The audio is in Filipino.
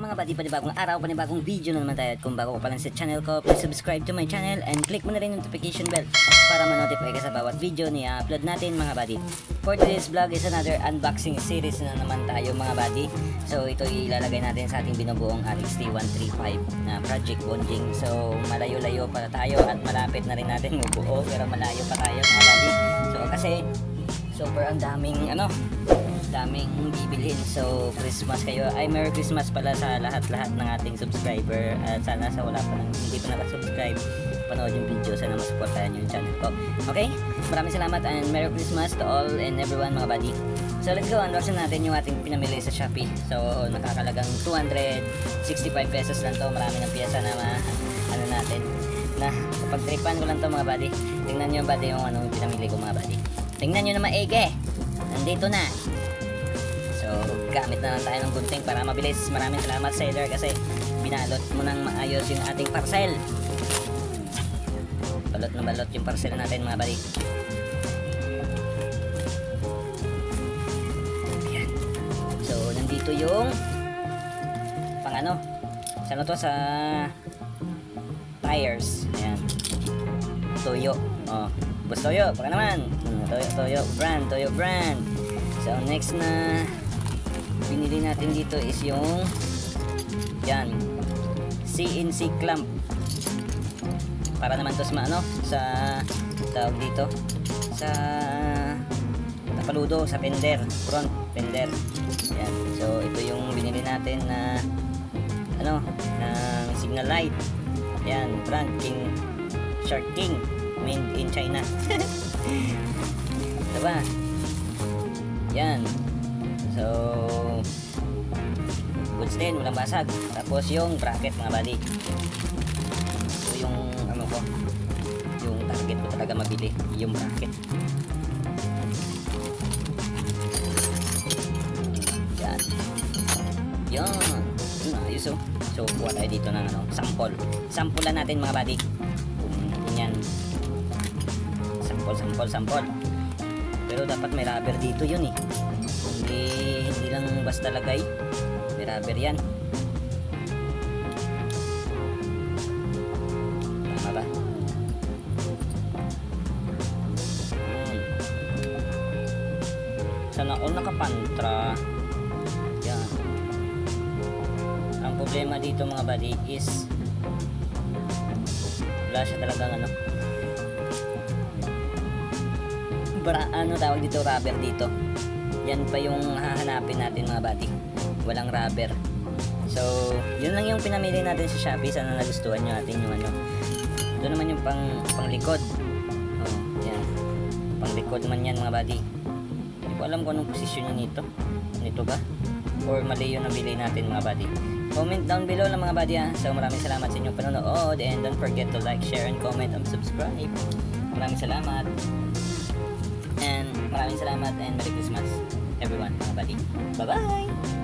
mga buddy, panibagong araw, panibagong video na naman tayo. At kung bago ka pa lang sa channel ko, please subscribe to my channel and click mo na rin yung notification bell para ma-notify ka sa bawat video ni upload natin mga buddy. For today's vlog is another unboxing series na naman tayo mga buddy. So ito ilalagay natin sa ating binubuong RXT135 na Project Bonjing. So malayo-layo pa tayo at malapit na rin natin mabuo, pero malayo pa tayo mga buddy. So kasi super ang daming bibilhin. So Christmas kayo, ay Merry Christmas pala sa lahat-lahat ng ating subscriber, at sana sa wala pa hindi pa nakasubscribe, panood yung video, sana masuportahan yung channel ko. Okay, maraming salamat and Merry Christmas to all and everyone mga buddy. So let's go, unboxing natin yung ating pinamili sa Shopee. So nakakalagang 265 pesos lang to. Marami ng piyesa na natin na kapag-tripan ko lang to mga buddy. Tingnan nyo buddy yung pinamili ko mga buddy. Tingnan nyo na maigi, nandito na. So, gamit na lang tayo ng gunting para mabilis. Maraming salamat seller kasi binalot mo nang maayos yung ating parcel. Balot na balot yung parcel natin mga buddy. Ayan. So, nandito yung sa tires. Ayan. Toyo. Oh, Boss Toyo, baka naman. Toyo brand. So, next na binili natin dito is yung yan, CNC clamp para naman to sa tawag dito sa paludo sa fender, front fender. Yan. So ito yung binili natin na ng signal light. Yan, brand Shark King, made in China. Diba? Yan. So goods din, walang basag. Tapos yung bracket mga buddy. So yung yung target ko talaga mabili, yung bracket. Yan. Yan. Ayos oh. So kuha tayo dito ng sample. Sampulan natin mga buddy. Yan. Sample. Pero dapat may rubber dito yun eh. Hindi lang basta lagay. May rubber yan. Tama ba? Sana all nakapantra. Yan. Ang problema dito mga buddy is wala siya talagang tawag dito, rubber dito. Yan pa yung hahanapin natin mga buddy, walang rubber. So yun lang yung pinamili natin sa Shopee. Sana nagustuhan nyo natin yung doon naman yung pang likod. Oh, yan, pang likod naman yan mga buddy. Hindi ko alam kung anong posisyon nito ba or mali yung nabili natin mga buddy. Comment down below lang mga buddy ha. So maraming salamat sa inyong panonood, and don't forget to like, share, and comment and subscribe. Maraming salamat and Merry Christmas everyone mga buddy. Bye bye.